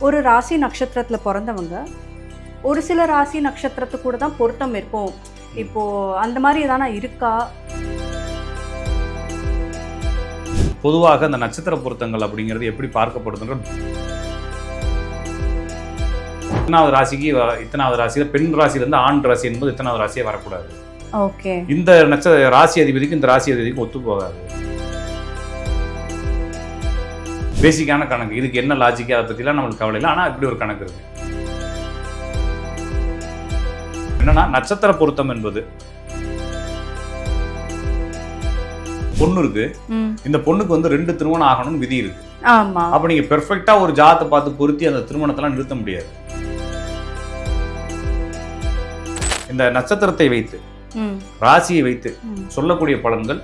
ஒரு ராசி நட்சத்திரத்துல பிறந்தவங்க ஒரு சில ராசி நட்சத்திரத்து கூட தான் பொருத்தம் இருக்கும். இப்போ அந்த மாதிரி எதானா இருக்கா? பொதுவாக அந்த நட்சத்திர பொருத்தங்கள் அப்படிங்கிறது எப்படி பார்க்கப்படுதுன்ற இத்தனாவது ராசிக்கு இத்தனாவது ராசியில பெண் ராசியிலிருந்து ஆண் ராசி என்பது இத்தனாவது ராசியே வரக்கூடாது. ஓகே. இந்த ராசி அதிபதிக்கு இந்த ராசி அதிபதிக்கு ஒத்து போகாது. பேசிக்கான கணக்கு. இதுக்கு என்ன லாஜிக்கு அதை பற்றிலாம் நம்மளுக்கு கவலை இல்லை. ஆனால் இப்படி ஒரு கணக்கு இருக்கு. என்னன்னா நட்சத்திர பொருத்தம் என்பது பொண்ணு இருக்கு. இந்த பொண்ணுக்கு வந்து 2 திருமணம் ஆகணும்னு விதி இருக்கு. ஆமா. அப்ப நீங்க பெர்ஃபெக்ட்டா ஒரு ஜாதத்தை பார்த்து பொருத்தி அந்த திருமணத்தெல்லாம் நிறுத்த முடியாது. இந்த நட்சத்திரத்தை வைத்து ராசியை வைத்து சொல்லக்கூடிய பலன்கள்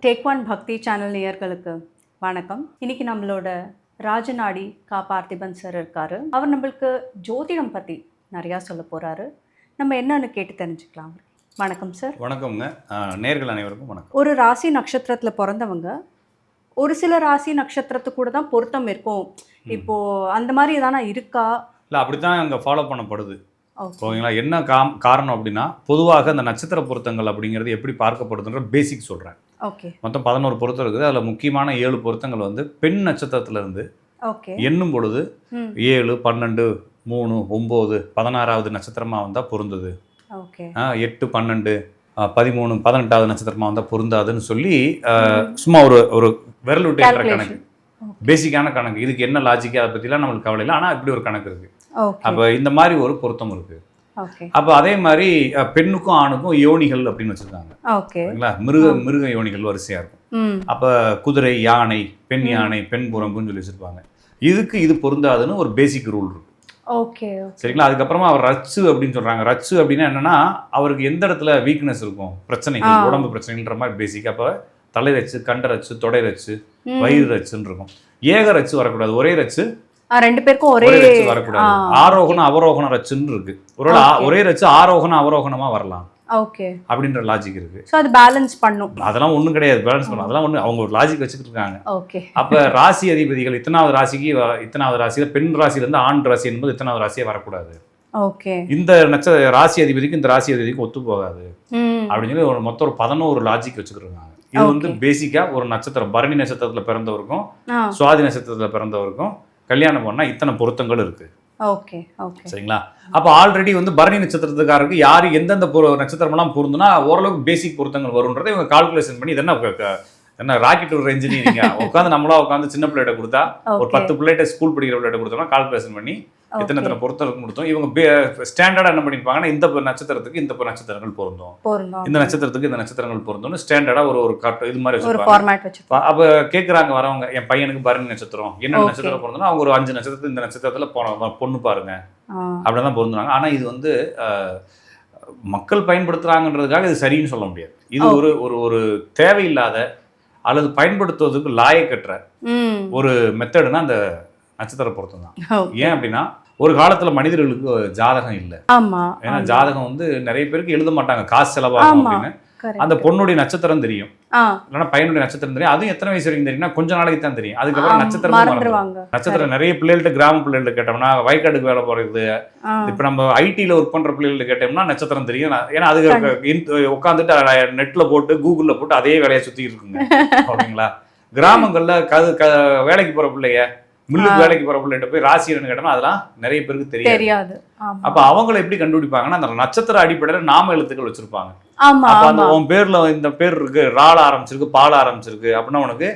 டேக் ஒன் பக்தி சேனல் நேயர்களுக்கு வணக்கம். இன்னைக்கு நம்மளோட ராஜநாடி கா பார்த்திபன் சார் இருக்காரு. அவர் நம்மளுக்கு ஜோதிடம் பற்றி நிறையா சொல்ல போகிறாரு. நம்ம என்னன்னு கேட்டு தெரிஞ்சுக்கலாம். வணக்கம் சார். வணக்கம்ங்க. நேயர்கள் அனைவருக்கும் வணக்கம். ஒரு ராசி நட்சத்திரத்தில் பிறந்தவங்க ஒரு சில ராசி நட்சத்திரத்து கூட தான் பொருத்தம் இருக்கும். இப்போ அந்த மாதிரி எதானா இருக்கா? இல்லை, அப்படி தான் அங்கே ஃபாலோ பண்ணப்படுது. ஓகேங்களா? என்ன காரணம் அப்படின்னா, பொதுவாக அந்த நட்சத்திர பொருத்தங்கள் அப்படிங்கிறது எப்படி பார்க்கப்படுதுன்ற பேசிக் சொல்கிறேன். ஓகே. மொத்தம் 11 பொருத்தம் இருக்குது. அதில் முக்கியமான 7 பொருத்தங்கள் வந்து பெண் நட்சத்திரத்திலிருந்து எண்ணும் பொழுது 7, 12, 3, 9, 16வது நட்சத்திரமாக வந்தால் பொருந்தது. 8, 12, 13, 18வது நட்சத்திரமாக வந்தால் பொருந்தாதுன்னு சொல்லி சும்மா ஒரு விரல் விட்டு கணக்கு, பேசிக்கான கணக்கு. இதுக்கு என்ன லாஜிக்கு அதை பற்றிலாம் நம்மளுக்கு கவலை இல்லை. ஆனால் இப்படி ஒரு கணக்கு இருக்குது. அப்போ இந்த மாதிரி ஒரு பொருத்தம் இருக்கு. அப்போ அதே மாதிரி பெண்ணுக்கும் ஆணுக்கும் யோனிகள் அப்படின்னு வச்சிருக்காங்க. மிருக யோனிகள் வரிசையா இருக்கும். அப்ப குதிரை, யானை, பெண் யானை, பெண் புறம்புன்னு சொல்லி வச்சிருப்பாங்க. இதுக்கு இது பொருந்தாதுன்னு ஒரு பேசிக் ரூல் இருக்கு. சரிங்களா? அதுக்கப்புறமா அவர் ரச்சு அப்படின்னு சொல்றாங்க. ரச்சு அப்படின்னா என்னன்னா, அவருக்கு எந்த இடத்துல வீக்னஸ் இருக்கும், பிரச்சனைகள், உடம்பு பிரச்சனைன்ற மாதிரி பேசிக். அப்ப தலை ரச்சு, கண்ட ரச்சு, தொடை ரச்சு, வயிறு ரச்சுன்னு இருக்கும். ஏக ரச்சு வரக்கூடாது. ஒரே ரச்சு 2 பேருக்கும் ஒரே ரச்சு வரக்கூடாது. ஆரோகணம் அவரோகண ரச்சுன்னு இருக்கு. ஒரே ரச்சு ஆரோகணம் அவரோகணமா வரலாம். ஓகே. அப்படின்ற லாஜிக் இருக்கு. சோ அது பேலன்ஸ் பண்ணும். அதெல்லாம் ஒண்ணும் கிடையாது. பேலன்ஸ் பண்ணும் அதெல்லாம் ஒண்ணு, அவங்க ஒரு லாஜிக் வச்சுட்டு இருக்காங்க. ஓகே. அப்ப ராசி அதிபதிகள் இத்தனாவது ராசிக்கு இத்தனாவது ராசியில பெண் ராசியில இருந்து ஆண் ராசி என்பது இத்தனாவது ராசியே வரக்கூடாது. ஓகே. இந்த ராசி அதிபதிக்கு இந்த ராசி அதிபதிக்கு ஒத்து போகாது அப்படின்னு சொல்லி மொத்தம் ஒரு 11 லாஜிக் வச்சுக்கிட்டு. இது வந்து பேசிக்கா ஒரு நட்சத்திரம், பரணி நட்சத்திரத்துல பிறந்தவருக்கும் சுவாதி நட்சத்திரத்துல பிறந்தவருக்கும் கல்யாணம் பண்ணா இத்தனை பொருத்தங்கள் இருக்கு. ஓகே. ஓகே. சரிங்களா? அப்போ ஆல்ரெடி வந்து பரணி நட்சத்திரத்துக்காரருக்கு யாரு எந்தெந்த நட்சத்திரமெல்லாம் பொருந்துனா ஓரளவுக்கு பேசிக் பொருத்தங்கள் வரும்ன்றதை இவங்க கால்குலேஷன் பண்ணி என்ன ராக்கெட் ஒரு இன்ஜினியரிங்க உட்காந்து நம்மளா உட்காந்து சின்ன பிள்ளைகிட்ட கொடுத்தா ஒரு 10 பிள்ளைகிட்ட ஸ்கூல் படிக்கிற பிள்ளைகிட்ட கொடுத்தோம்னா கால்குலேஷன் பண்ணி எத்தனை பொருத்தம் கொடுத்தோம். இவங்க ஸ்டாண்டர்டா என்ன பண்ணிருப்பாங்கன்னா, இந்த நட்சத்திரத்துக்கு இந்த நட்சத்திரங்கள் பொருந்தும், இந்த நட்சத்திரத்துக்கு இந்த நட்சத்திரங்கள் பொருந்தும்னு ஸ்டாண்டர்டா ஒரு இது மாதிரி வச்சிருப்பாங்க. அப்ப கேட்கறாங்க வரவங்க, என் பையனுக்கு பரணி நட்சத்திரம் என்ன நட்சத்திரம் பொருந்தோம், அவங்க ஒரு 5 நட்சத்திரத்துல இந்த நட்சத்திரத்துல பொண்ணு பாருங்க அப்படிதான் பொருந்துறாங்க. ஆனா இது வந்து மக்கள் பயன்படுத்துறாங்கன்றதுக்காக இது சரின்னு சொல்ல முடியாது. இது ஒரு தேவையில்லாத அல்லது பயன்படுத்துவதற்கு லாயக்கற்ற ஒரு மெத்தடுனா அந்த நட்சத்திர பொருத்தம் தான். ஏன் அப்படின்னா, ஒரு காலத்துல மனிதர்களுக்கு ஜாதகம் இல்லை. ஏன்னா ஜாதகம் வந்து நிறைய பேருக்கு எழுத மாட்டாங்க, காசு செலவாகும் அப்படின்னு. அந்த பொண்ணுடைய நட்சத்திரம் தெரியும், இல்லைன்னா பையனுடைய நட்சத்திரம் தெரியும். அதுவும் எத்தனை வயசு வரைக்கும் தெரியும்னா கொஞ்ச நாளைக்கு தான் தெரியும். அதுக்கப்புறம் நட்சத்திரம் நிறைய பிள்ளைகள்ட்ட, கிராம பிள்ளைகள்ட்ட கேட்டோம்னா, வயக்காட்டுக்கு வேலை போறது, இப்ப நம்ம ஐடில ஒர்க் பண்ற பிள்ளைகள்ட்ட கேட்டோம்னா நட்சத்திரம் தெரியும். ஏன்னா அதுக்கு உட்காந்துட்டு நெட்ல போட்டு கூகுள்ல போட்டு அதே வேலையை சுத்திட்டு இருக்குங்க. ஓகேங்களா? கிராமங்கள்ல வேலைக்கு போற பிள்ளைய, மில்லுக்கு வேலைக்கு போற பிள்ளைகிட்ட போய் ராசி என்னன்னு கேட்டோம்னா அதெல்லாம் நிறைய பேருக்கு தெரியாது. அப்ப அவங்களை எப்படி கண்டுபிடிப்பாங்கன்னா, அந்த நட்சத்திர அடிப்படையில நாம எழுத்துக்கள் வச்சிருப்பாங்க. அப்ப அந்த உன் பேர்ல இந்த பேர் இருக்கு, ரால ஆரம்பிச்சிருக்கு, பால ஆரம்பிச்சிருக்கு அப்படின்னா உனக்கு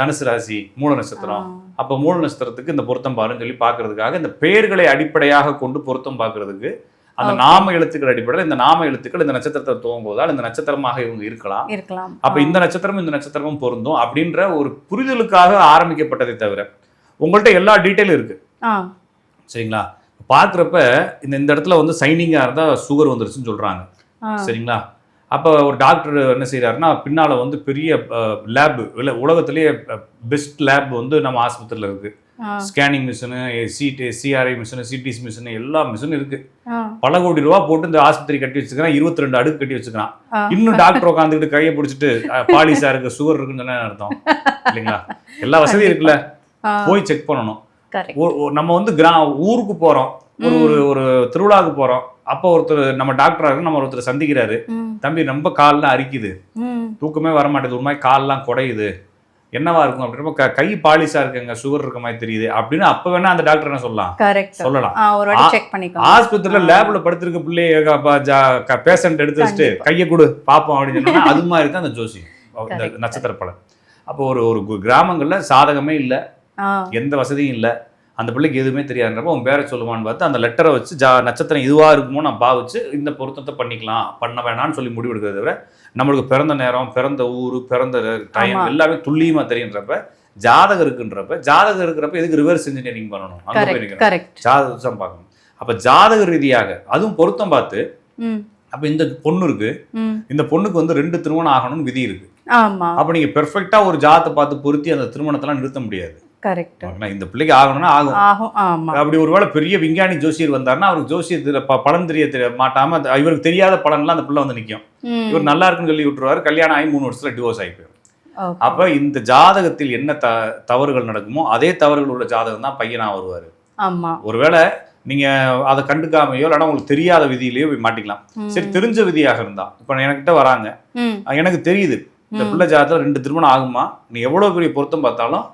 தனுசு ராசி, மூல நட்சத்திரம். அப்ப மூல நட்சத்திரத்துக்கு இந்த பொருத்தம் பாருன்னு சொல்லி பாக்குறதுக்காக இந்த பெயர்களை அடிப்படையாக கொண்டு பொருத்தம் பாக்குறதுக்கு அந்த நாம எழுத்துக்கள் அடிப்படையில் இந்த நாம எழுத்துக்கள் இந்த நட்சத்திரத்தை துவங்குவதால் இந்த நட்சத்திரமாக இவங்க இருக்கலாம். அப்ப இந்த நட்சத்திரமும் இந்த நட்சத்திரமும் பொருந்தும் அப்படின்ற ஒரு புரிதலுக்காக ஆரம்பிக்கப்பட்டதை தவிர உங்கள்கிட்ட எல்லா டீட்டெயிலும் இருக்கு. சரிங்களா? பார்க்குறப்ப இந்த இடத்துல வந்து சைனிங்காக இருந்தால் சுகர் வந்துருச்சுன்னு சொல்கிறாங்க. சரிங்களா? அப்போ ஒரு டாக்டர் என்ன செய்கிறாருன்னா, பின்னால் வந்து பெரிய லேபு, இல்லை உலகத்திலேயே பெஸ்ட் லேப் வந்து நம்ம ஆஸ்பத்திரியில் இருக்குது. Scanning machine, CRI machine, CDC machine, எல்லா மிஷினும் இருக்கு. ஆ. பல கோடி ரூபா போட்டு இந்த ஆஸ்பத்திரி கட்டி வச்சுக்கிறான், 22 அடுக்கு கட்டி வச்சுக்கிறான். ஆ. இன்னும் டாக்டர் உட்காந்துக்கிட்டு கையை பிடிச்சிட்டு பாலிசா இருக்கு, சுகர் இருக்குன்னு சொன்னா என்ன அர்த்தம் இல்லைங்களா? எல்லா வசதியும் இருக்குல்ல, போய் செக் பண்ணணும். நம்ம வந்து ஊருக்கு போறோம், ஒரு ஒரு ஒரு திருவிழாவுக்கு போறோம், அப்போ ஒருத்தர் நம்ம டாக்டரா இருக்கு, நம்ம ஒருத்தர் சந்திக்கிறாரு, தம்பி ரொம்ப கால்லாம் அரிக்குது, தூக்கமே வர மாட்டேது, ஒரு மாதிரி கால்லாம் குடையுது, என்னவா இருக்கும் அப்படின்னா கை பாலிசா இருக்குங்க, சுகர் இருக்க மாதிரி தெரியுது அப்படின்னு அப்ப வேணா அந்த டாக்டர் என்ன சொல்லலாம். ஆஸ்பத்திரியில லேப்ல படுத்திருக்க பிள்ளைய பேஷண்ட் எடுத்து வச்சுட்டு கையை கொடு பாப்போம் அப்படின்னு சொன்னா அது மாதிரி தான் அந்த ஜோசியம், நட்சத்திர பலன். அப்போ ஒரு கிராமங்கள்ல சாதகமே இல்லை, எந்த வசதியும் இல்லை, அந்த பிள்ளைக்கு எதுவுமே தெரியாதுன்றப்ப உன் பேரை சொல்லுவான்னு பார்த்து அந்த லெட்டரை வச்சு நட்சத்திரம் இதுவா இருக்குமோ நான் பாவிச்சு இந்த பொருத்தத்தை பண்ணிக்கலாம், பண்ண வேணான்னு சொல்லி முடிவு எடுக்கிறத விட நம்மளுக்கு பிறந்த நேரம், பிறந்த ஊர், பிறந்த டைம் எல்லாமே துல்லியமா தெரியுன்றப்ப ஜாதகம் இருக்கிறப்ப எதுக்கு ரிவர்ஸ் இன்ஜினியரிங் பண்ணணும்? அங்க போய் ஜாதகம் பார்க்கணும். அப்ப ஜாதக ரீதியாக அதுவும் பொருத்தம் பார்த்து, அப்ப இந்த பொண்ணு இருக்கு, இந்த பொண்ணுக்கு வந்து 2 திருமணம் ஆகணும்னு விதி இருக்கு. அப்ப நீங்க பெர்ஃபெக்டா ஒரு ஜாதத்தை பார்த்து பொருத்தி அந்த திருமணத்தெல்லாம் நிறுத்த முடியாது. இந்த பிள்ளைக்கு ஆகணும்னா ஆகும். அப்படி ஒருவேளை பெரிய விஞ்ஞானி ஜோசியர் வந்தாருன்னா அவருக்கு ஜோசியத்துல பலன் தெரிய மாட்டாம இவருக்கு தெரியாத பலன்லாம் அந்த பிள்ளை வந்து நிற்கும். இவர் நல்லா இருக்குன்னு சொல்லி விட்டுருவாரு, கல்யாணம் ஆகி 3 வருஷத்துல டிவோர்ஸ் ஆகி போயிடும். அப்ப இந்த ஜாதகத்தில் என்ன தவறுகள் நடக்குமோ அதே தவறுகள் உள்ள ஜாதகம் தான் பையனா வருவாரு. ஒருவேளை நீங்க அதை கண்டுக்காமையோ இல்லைன்னா உங்களுக்கு தெரியாத விதியிலேயோ போய் மாட்டிக்கலாம். சரி, தெரிஞ்ச விதியாக இருந்தா இப்ப என்கிட்ட வராங்க, எனக்கு தெரியுது இந்த பிள்ளை ஜாதகத்துல 2 திருமணம் ஆகுமா, நீ எவ்வளவு பெரிய பொருத்தம் பார்த்தாலும்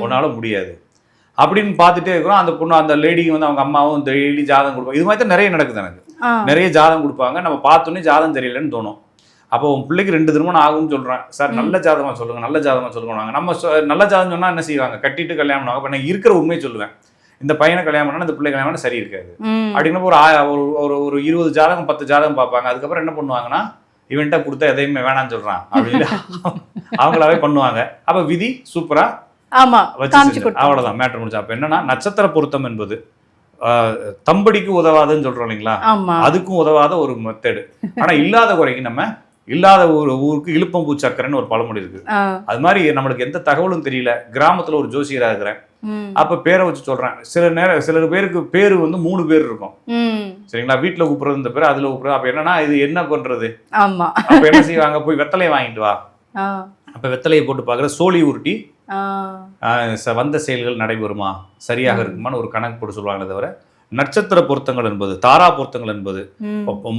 உன்னால முடியாது அப்படின்னு பார்த்துட்டே இருக்கிறோம். அந்த பொண்ணு, அந்த லேடிக்கு வந்து அவங்க அம்மாவும் டெய்லி ஜாதகம் கொடுப்பாங்க. இது மாதிரி தான் நிறைய நடக்குது. எனக்கு நிறைய ஜாதகம் கொடுப்பாங்க, நம்ம பார்த்தோன்னே ஜாதகம் தெரியலன்னு தோணும். அப்போ உன் பிள்ளைக்கு 2 திருமணம் ஆகும்னு சொல்றேன் சார், நல்ல ஜாதகமா சொல்லுங்க, நல்ல ஜாதகமா சொல்லுவாங்க. நம்ம நல்ல ஜாதகம் சொன்னா என்ன செய்வாங்க, கட்டிட்டு கல்யாணம் பண்ணுவாங்க. அப்ப நான் இருக்கிற உண்மையை சொல்லுவேன், இந்த பையனை கல்யாணம் பண்ணா இந்த பிள்ளை கல்யாணம் பண்ணா சரி இருக்காது அப்படின்னு ஒரு 20 ஜாதகம் 10 ஜாதகம் பார்ப்பாங்க. அதுக்கப்புறம் என்ன பண்ணுவாங்கன்னா, இவன்ட்ட கொடுத்தா எதையுமே வேணான்னு சொல்றான் அப்படின்னு அவங்களாவே பண்ணுவாங்க. அப்ப விதி சூப்பரா அவ்வளவுதான், மேட்டர் முடிஞ்சா. அப்ப என்னன்னா, நட்சத்திர பொருத்தம் என்பது தம்படிக்கு உதவாதுன்னு சொல்றோம் இல்லைங்களா, அதுக்கும் உதவாத ஒரு மெத்தடு. ஆனா இல்லாத குறைக்கு நம்ம இல்லாத ஒரு ஊருக்கு இழுப்பம்பூ சக்கரைன்னு ஒரு பழமொழி இருக்கு. அது மாதிரி நம்மளுக்கு எந்த தகவலும் தெரியல, கிராமத்துல ஒரு ஜோசியரா இருக்கிறேன், அப்ப பேரை வச்சு சொல்றேன். சில பேருக்கு பேரு வந்து 3 பேர் இருக்கும் சரிங்களா, வீட்டுல கூப்பிடுறது இந்த பேர், அதுல கூப்பிடுறது. அப்ப என்னன்னா இது என்ன பண்றது, அப்ப என்ன செய்வாங்க, போய் வெத்தலையை வாங்கிட்டு வா, அப்ப வெத்தலையை போட்டு பாக்குற, சோழி உருட்டி வந்த செயல்கள் நடைபெறுமா, சரியாக இருக்குமான்னு ஒரு கணக்கு போட்டு சொல்லுவாங்க. தவிர நட்சத்திர பொருத்தங்கள் என்பது, தாரா பொருத்தங்கள் என்பது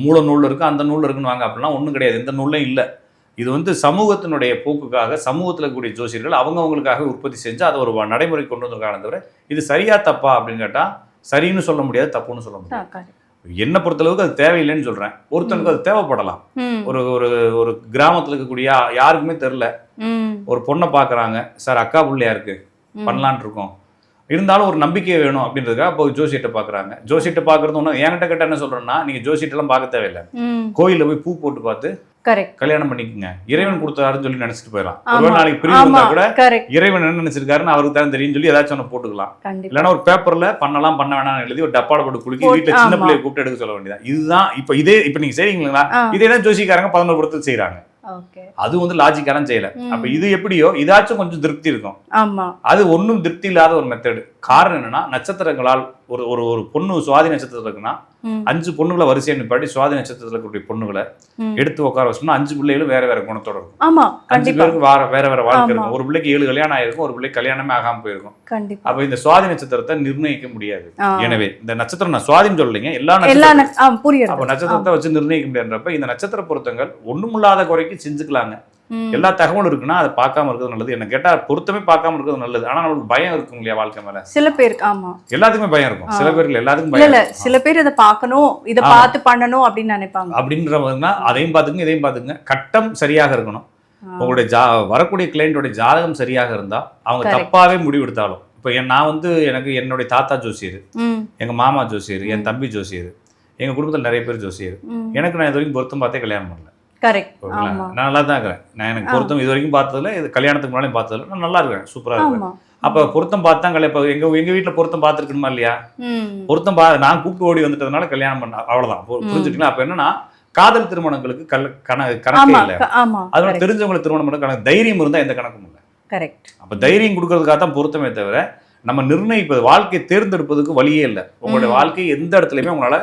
மூல நூல் இருக்கு, அந்த நூல் இருக்குன்னு வாங்க அப்படிலாம் ஒன்றும் கிடையாது, எந்த நூலும் இல்லை. இது வந்து சமூகத்தினுடைய போக்குக்காக சமூகத்தில் கூடிய ஜோசியர்கள் அவங்கவுங்களுக்காக உற்பத்தி செஞ்சு அதை ஒரு நடைமுறை கொண்டு வந்திருக்காங்க. தவிர இது சரியா தப்பா அப்படின்னு கேட்டால் சரின்னு சொல்ல முடியாது, தப்புன்னு சொல்ல முடியாது. என்ன பொறுத்தளவுக்கு அது தேவையில்லைன்னு சொல்றேன். ஒருத்தனுக்கு அது தேவைப்படலாம். ஒரு ஒரு ஒரு கிராமத்துல இருக்கக்கூடிய யாருக்குமே தெரியல, ஒரு பொண்ணை பாக்குறாங்க, சார் அக்கா பிள்ளையா இருக்கு பண்ணலான் இருக்கோம், இருந்தாலும் ஒரு நம்பிக்கை வேணும் அப்படின்றதுக்காக அப்போ ஜோசியத்தை பாக்குறாங்க. ஜோசியத்தை பாக்குறது ஒண்ணு, என்கிட்ட கிட்ட என்ன சொல்றேன்னா, நீங்க ஜோசியத்தெல்லாம் பார்க்க தேவையில்லை, கோயில போய் பூ போட்டு பார்த்து கல்யாணம் பண்ணிக்கோங்க, இறைவன் கொடுத்தாருன்னு சொல்லி நினைச்சிட்டு போயிடலாம். ஒரு நாளைக்கு பிரிவு இருந்தா கூட இறைவன் என்ன நினைச்சிருக்காருன்னு அவருக்கு தான் தெரியும் சொல்லி ஏதாச்சும் ஒன்று போட்டுக்கலாம். இல்லைன்னா ஒரு பேப்பர்ல பண்ணலாம் பண்ண வேணாம் எழுதி ஒரு டப்பால போட்டு குளிக்கி வீட்டுல சின்ன பிள்ளைய கூப்பிட்டு எடுக்க சொல்ல வேண்டியதான். இதுதான் இப்ப நீங்க செய்றீங்களா, இதே தான் ஜோசிக்காரங்க 11 பொருத்தம் செய்யறாங்க. அது வந்து லாஜிக்கான செய்யல. அப்ப இது எப்படியோ இதாச்சும் கொஞ்சம் திருப்தி இருக்கும், அது ஒன்னும் திருப்தி இல்லாத ஒரு மெத்தடு. காரணம் என்னன்னா, நட்சத்திரங்களால் ஒரு ஒரு பொண்ணு சுவாதி நட்சத்திரத்துல இருக்குன்னா 5 பொண்ணுகளை வரிசையா நிப்பாட்டி சுவாதி நட்சத்திரத்துல கூடிய பொண்ணுகளை எடுத்து உட்கார வச்சோம்னா 5 பிள்ளைகளும் வேற வேற குணத்தோட இருக்கும். 5 பேருக்கு வேற வேற வாழ்க்கை இருக்கும். ஒரு பிள்ளைக்கு 7 கல்யாணம் ஆயிருக்கும், ஒரு பிள்ளைக்கு கல்யாணமே ஆகாம போயிருக்கும். அப்ப இந்த சுவாதி நட்சத்திரத்தை நிர்ணயிக்க முடியாது. எனவே இந்த நட்சத்திரம் நான் சுவாதின்னு சொல்லலைங்க, எல்லா நட்சத்திரத்தை வச்சு நிர்ணயிக்க முடியாதுன்றப்ப இந்த நட்சத்திர பொருத்தங்கள் ஒண்ணுமில்லாத குறைக்கு செஞ்சுக்கலாங்க. எல்லா தகவலும் இருக்குன்னா அதை பார்க்காம இருக்கிறது நல்லது. என்ன கேட்டா பொருத்தமே பார்க்காம இருக்கிறது நல்லது. ஆனா நமக்கு பயம் இருக்கும் இல்லையா வாழ்க்கை மேல, சில பேருக்கு. ஆமா, எல்லாத்துக்குமே பயம் இருக்கும். சில பேருக்கு எல்லாத்துக்கும் பயம் இல்ல, சில பேர் இதை பார்க்கணும், இதை பார்த்து பண்ணணும் அப்படின்னு நினைப்பாங்க. அப்படின்றவங்கன்னா அதையும் பார்த்துங்க இதையும் பார்த்துங்க. கட்டம் சரியாக இருக்கணும். உங்களுடைய வரக்கூடிய கிளையண்டோட ஜாதகம் சரியாக இருந்தா அவங்க தப்பாவே முடிவெடுத்தாலும், இப்ப நான் வந்து எனக்கு என்னுடைய தாத்தா ஜோசியர், எங்க மாமா ஜோசியர், என் தம்பி ஜோசியர், எங்க குடும்பத்தில் நிறைய பேர் ஜோசியர். எனக்கு நான் இது வரைக்கும் பொருத்தம் பார்த்தே கல்யாணம் பண்ணல. நான் நல்லா தான் இருக்கிறேன். நான் எனக்கு பொருத்தம் இது வரைக்கும் பார்த்ததுல, இது கல்யாணத்துக்கு முன்னாடி பார்த்ததுல நான் நல்லா இருக்கிறேன், சூப்பரா இருக்கிறேன். அப்ப பொருத்தம் பார்த்தா எங்க வீட்டுல பொருத்தம் பார்த்துருக்கணுமா இல்லையா, பொருத்தம் நான் கூப்பிட்டு ஓடி வந்துட்டதுனால கல்யாணம் பண்ண, அவ்வளவுதான். புரிஞ்சுட்டீங்களா? அப்ப என்னன்னா, காதல் திருமணங்களுக்கு கணக்கே இல்லை. அதோட தெரிஞ்சவங்களுக்கு திருமணம் பண்ண கணக்கு தைரியம் இருந்தா எந்த கணக்கும் இல்லை. அப்ப தைரியம் கொடுக்கறதுக்காக தான் பொருத்தமே தவிர நம்ம நிர்ணயிப்பது, வாழ்க்கையை தேர்ந்தெடுப்பதுக்கு வழியே இல்லை. உங்களுடைய வாழ்க்கை எந்த இடத்துலையுமே உங்களால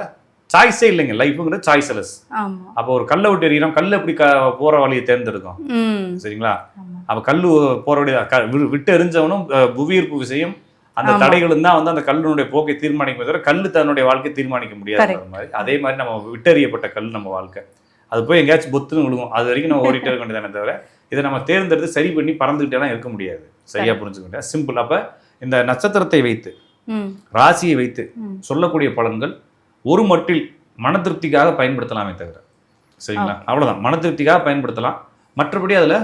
சாய்ஸே இல்லைங்க. லைஃபுங்கிறது சாய்ஸ்லெஸ். ஆமா. அப்போ ஒரு கல்லை விட்டு எறிகிறோம், கல் எப்படி போற வழியை தேர்ந்தெடுக்கும்? சரிங்களா? அப்ப கல்லு போற வழி விட்டு எரிஞ்சவனும் புவியீர்ப்பு விசையும் அந்த தடைகளும் தான் வந்து அந்த கல்லுடைய போக்கை தீர்மானிக்கும் தவிர கல்லு தன்னுடைய வாழ்க்கையை தீர்மானிக்க முடியாது மாதிரி. அதே மாதிரி நம்ம விட்டறியப்பட்ட கல் நம்ம வாழ்க்கை. அது போய் எங்கேயாச்சும் பொத்துன்னு விழுகும். அது வரைக்கும் நம்ம ஓடிட்டே இருக்க வேண்டியதானே தவிர இதை நம்ம தேர்ந்தெடுத்து சரி பண்ணி பறந்துகிட்டேலாம் இருக்க முடியாது. சரியா புரிஞ்சுக்க முடியாது. சிம்பிள். அப்ப இந்த நட்சத்திரத்தை வைத்து, ராசியை வைத்து சொல்லக்கூடிய பலன்கள் ஒரு மட்டில் மன திருப்திக்காக பயன்படுத்தலாமே தவிர, சரிங்களா? அவ்வளவுதான், மன திருப்திக்காக பயன்படுத்தலாம். மற்றபடி அதுல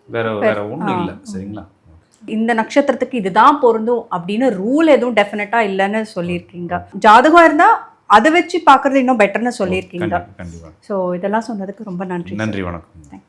வேற ஒண்ணும் இல்லை. சரிங்களா? இந்த நட்சத்திரத்துக்கு இதுதான் பொருந்தும் அப்படின்னு ரூல் எதுவும் டெஃபினட்டா இல்லைன்னு சொல்லியிருக்கீங்க. ஜாதகம் இருந்தா அதை வச்சு பார்க்கறது இன்னும் பெட்டர்னு சொல்லியிருக்கீங்க. கண்டிப்பா. ஸோ இதெல்லாம் சொன்னதுக்கு ரொம்ப நன்றி. நன்றி, வணக்கம்.